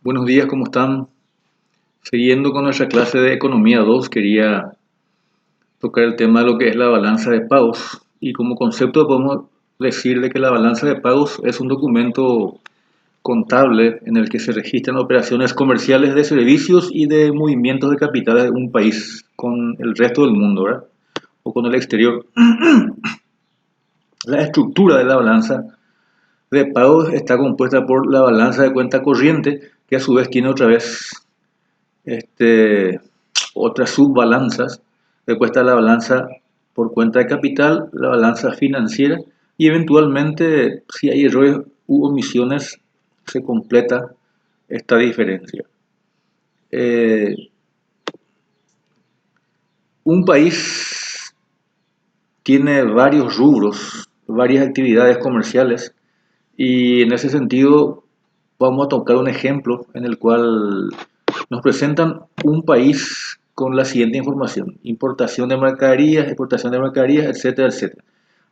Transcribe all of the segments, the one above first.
Buenos días, ¿cómo están? Siguiendo con nuestra clase de Economía 2, quería tocar el tema de lo que es la balanza de pagos. Y como concepto podemos decir de que la balanza de pagos es un documento contable en el que se registran operaciones comerciales de servicios y de movimientos de capitales de un país con el resto del mundo, ¿verdad? O con el exterior. La estructura de la balanza de pagos está compuesta por la balanza de cuenta corriente, que a su vez tiene otra vez este, otras subbalanzas. Después está la balanza por cuenta de capital, la balanza financiera y eventualmente, si hay errores u omisiones, se completa esta diferencia. Eh, un país tiene varios rubros, varias actividades comerciales y en ese sentido vamos a tocar un ejemplo en el cual nos presentan un país con la siguiente información: importación de mercaderías, exportación de mercaderías, etcétera, etcétera.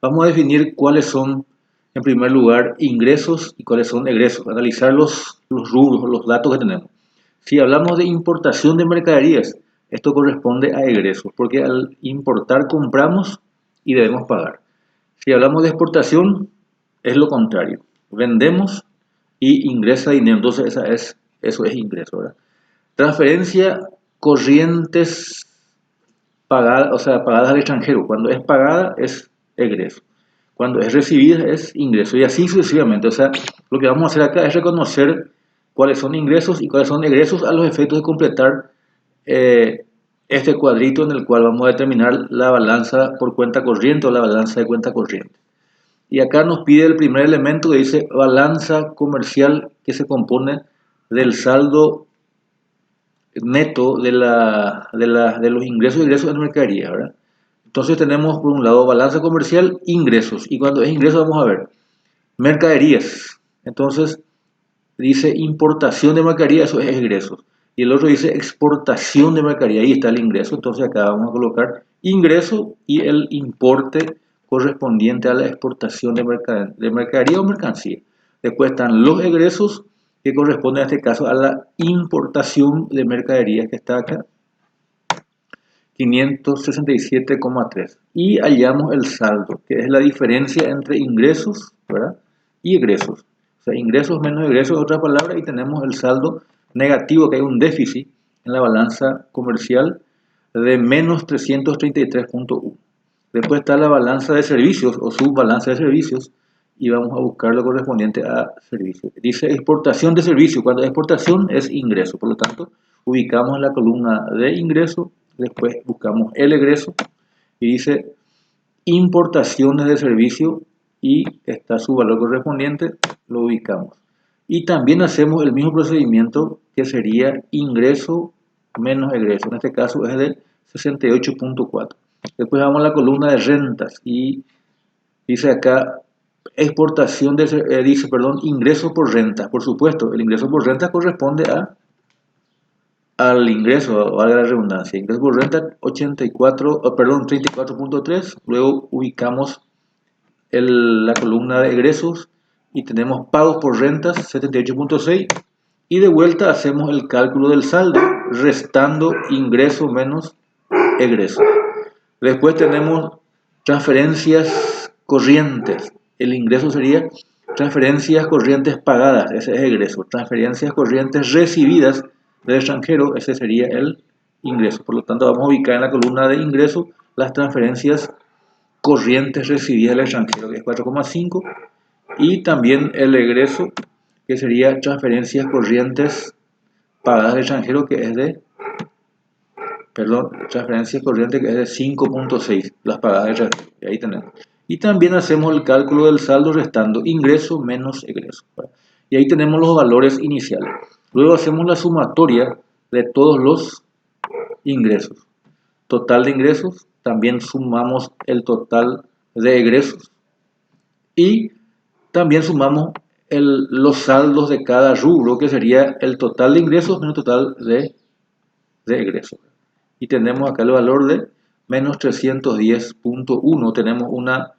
Vamos a definir cuáles son, en primer lugar, ingresos y cuáles son egresos, analizar los rubros, los datos que tenemos. Si hablamos de importación de mercaderías, esto corresponde a egresos, porque al importar compramos y debemos pagar. Si hablamos de exportación, es lo contrario. Vendemos y ingresa dinero, entonces eso es ingreso, ¿verdad? Transferencia corrientes pagadas, o sea, pagadas al extranjero. Cuando es pagada es egreso. Cuando es recibida es ingreso. Y así sucesivamente. O sea, lo que vamos a hacer acá es reconocer cuáles son ingresos y cuáles son egresos a los efectos de completar eh, este cuadrito en el cual vamos a determinar la balanza por cuenta corriente o la balanza de cuenta corriente. Y acá nos pide el primer elemento que dice balanza comercial, que se compone del saldo neto de los ingresos y egresos en mercadería, ¿verdad? Entonces tenemos por un lado balanza comercial, ingresos, y cuando es ingreso vamos a ver mercaderías. Entonces dice importación de mercadería, eso es ingresos. Y el otro dice exportación de mercadería, ahí está el ingreso. Entonces acá vamos a colocar ingreso y el importe correspondiente a la exportación de mercadería o mercancía. Después están los egresos, que corresponden en este caso a la importación de mercadería, que está acá, 567,3. Y hallamos el saldo, que es la diferencia entre ingresos, ¿verdad?, y egresos. O sea, ingresos menos egresos, en otras palabras, y tenemos el saldo negativo, que hay un déficit en la balanza comercial de menos 333,1. Después está la balanza de servicios o subbalanza de servicios y vamos a buscar lo correspondiente a servicios. Dice exportación de servicios, cuando exportación es ingreso, por lo tanto ubicamos la columna de ingreso, después buscamos el egreso y dice importaciones de servicio y está su valor correspondiente, lo ubicamos. Y también hacemos el mismo procedimiento que sería ingreso menos egreso, en este caso es de 68,4. Después vamos a la columna de rentas y dice acá exportación de, dice, perdón, ingreso por renta. Por supuesto, el ingreso por renta corresponde al ingreso, valga la redundancia. Ingreso por renta 84, perdón, 34,3. Luego ubicamos la columna de egresos y tenemos pagos por rentas 78,6. Y de vuelta hacemos el cálculo del saldo restando ingreso menos egreso. Después tenemos transferencias corrientes. El ingreso sería transferencias corrientes pagadas, ese es egreso. Transferencias corrientes recibidas del extranjero, ese sería el ingreso. Por lo tanto, vamos a ubicar en la columna de ingreso las transferencias corrientes recibidas del extranjero, que es 4,5, y también el egreso, que sería transferencias corrientes pagadas del extranjero, que es de transferencia corriente, que es de 5,6, las pagadas de extranjero, ahí tenemos. Y también hacemos el cálculo del saldo restando ingreso menos egreso, ¿verdad? Y ahí tenemos los valores iniciales. Luego hacemos la sumatoria de todos los ingresos. Total de ingresos, también sumamos el total de egresos y también sumamos los saldos de cada rubro, que sería el total de ingresos menos el total de egresos. Y tenemos acá el valor de menos 310,1. Tenemos una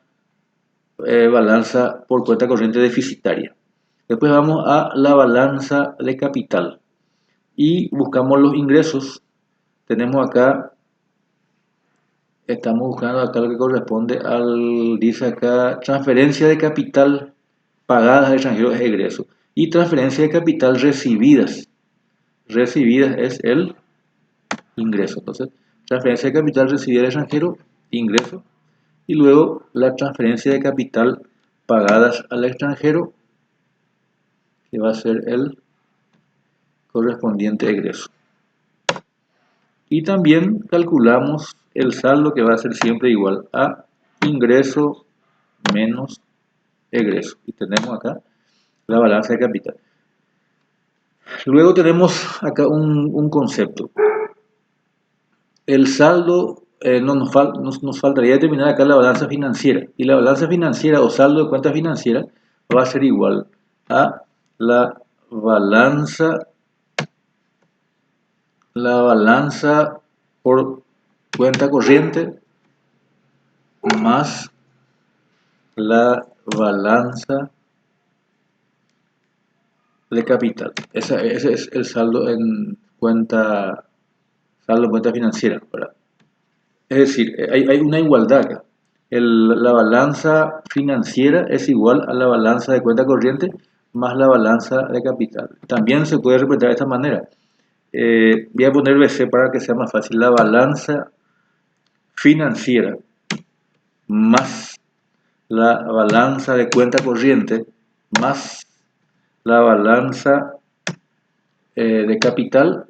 balanza por cuenta corriente deficitaria. Después vamos a la balanza de capital. y buscamos los ingresos. Tenemos acá, estamos buscando acá lo que corresponde al, dice acá, transferencia de capital pagadas al extranjero es egreso. Y transferencia de capital recibidas. Recibidas es el ingreso. Entonces, transferencia de capital recibida al extranjero, ingreso. Y luego la transferencia de capital pagadas al extranjero, que va a ser el correspondiente egreso. Y también calculamos el saldo, que va a ser siempre igual a ingreso menos egreso. Y tenemos acá la balanza de capital. Luego tenemos acá un concepto. El saldo, nos faltaría determinar acá la balanza financiera. Y la balanza financiera o saldo de cuenta financiera va a ser igual a la balanza por cuenta corriente más la balanza de capital. Ese es el saldo en cuenta financiera, ¿verdad? Es decir, hay una igualdad acá. La balanza financiera es igual a la balanza de cuenta corriente más la balanza de capital. También se puede representar de esta manera. Voy a poner BC para que sea más fácil. La balanza financiera más la balanza de cuenta corriente más la balanza de capital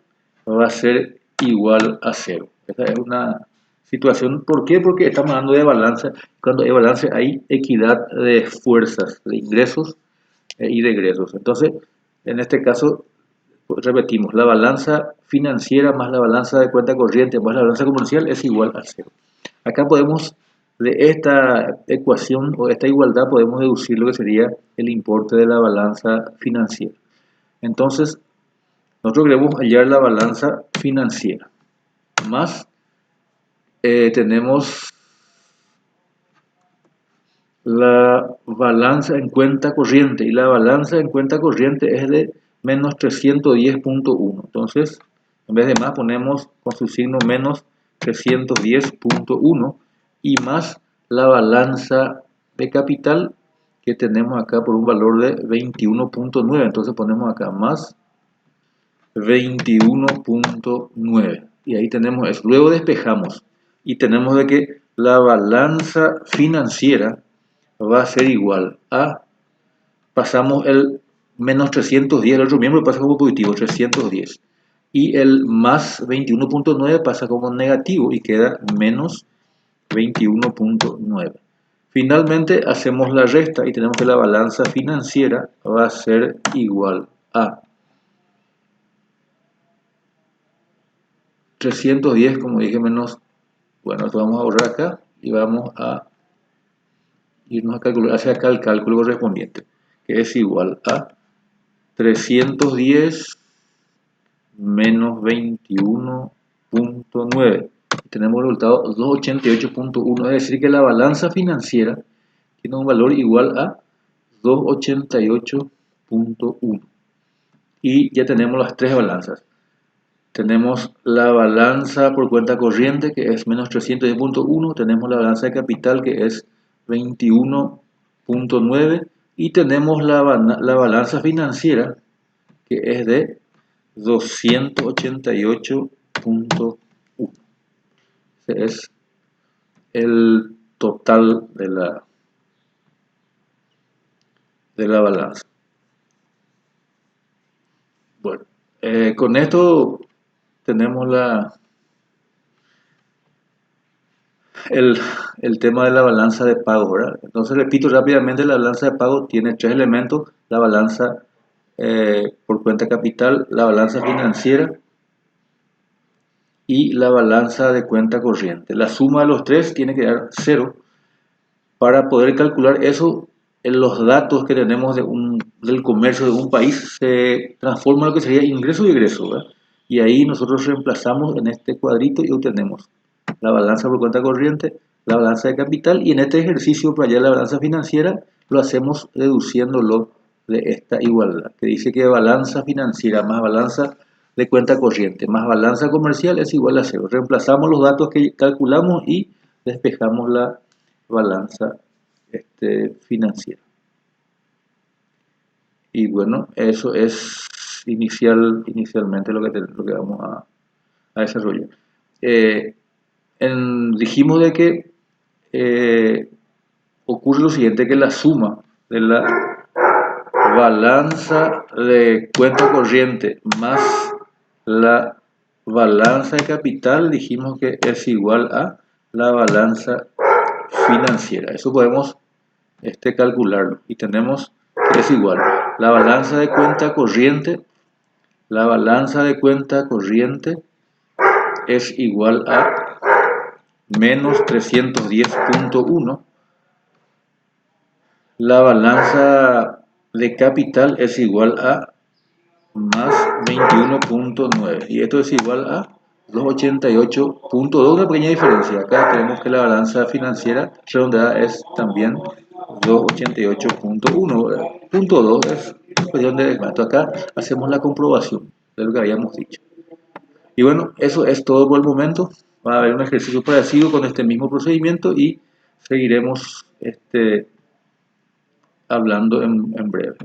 va a ser igual a 0. Esta es una situación. ¿Por qué? Porque estamos hablando de balanza. Cuando hay balance hay equidad de fuerzas, de ingresos y de egresos. Entonces, en este caso, repetimos, la balanza financiera más la balanza de cuenta corriente más la balanza comercial es igual a 0. Acá podemos, de esta ecuación o esta igualdad, podemos deducir lo que sería el importe de la balanza financiera. Entonces, nosotros queremos hallar la balanza financiera. Más tenemos la balanza en cuenta corriente. Y la balanza en cuenta corriente es de menos 310.1. Entonces, en vez de más ponemos con su signo menos 310.1 y más la balanza de capital que tenemos acá por un valor de 21.9. Entonces ponemos acá más 21.9 y ahí tenemos eso. Luego despejamos y tenemos de que la balanza financiera va a ser igual a, pasamos el menos 310, el otro miembro pasa como positivo, 310, y el más 21.9 pasa como negativo y queda menos 21.9. Finalmente hacemos la resta y tenemos que la balanza financiera va a ser igual a 310, como dije, menos, bueno, esto vamos a borrar acá y vamos a irnos a calcular, hacia acá el cálculo correspondiente, que es igual a 310 menos 21.9. Tenemos el resultado 288.1, es decir que la balanza financiera tiene un valor igual a 288.1. Y ya tenemos las tres balanzas. Tenemos la balanza por cuenta corriente, que es menos 310.1, tenemos la balanza de capital, que es 21.9, y tenemos la balanza financiera, que es de 288.1. Ese es el total de la balanza. Bueno, con esto tenemos el tema de la balanza de pago, ¿verdad? Entonces, repito rápidamente, la balanza de pago tiene tres elementos: la balanza por cuenta capital, la balanza financiera y la balanza de cuenta corriente. La suma de los tres tiene que dar 0. Para poder calcular eso, en los datos que tenemos del comercio de un país se transforma en lo que sería ingreso y egreso, ¿verdad? Y ahí nosotros reemplazamos en este cuadrito y obtenemos la balanza por cuenta corriente, la balanza de capital, y en este ejercicio para hallar la balanza financiera lo hacemos deduciéndolo de esta igualdad, que dice que balanza financiera más balanza de cuenta corriente más balanza comercial es igual a cero. Reemplazamos los datos que calculamos y despejamos la balanza financiera. Y bueno, eso es inicialmente lo que vamos a desarrollar. Dijimos de que ocurre lo siguiente, que la suma de la balanza de cuenta corriente más la balanza de capital, dijimos que es igual a la balanza financiera. Eso podemos calcularlo y tenemos que es igual la balanza de cuenta corriente, la balanza de cuenta corriente es igual a menos 310.1, la balanza de capital es igual a más 21.9 y esto es igual a 288.2, una pequeña diferencia. Acá tenemos que la balanza financiera redondeada es también 288.1, punto 2 es cuestión de descuento. Acá hacemos la comprobación de lo que habíamos dicho. Y bueno, eso es todo por el momento. Va a haber un ejercicio parecido con este mismo procedimiento y seguiremos hablando en breve.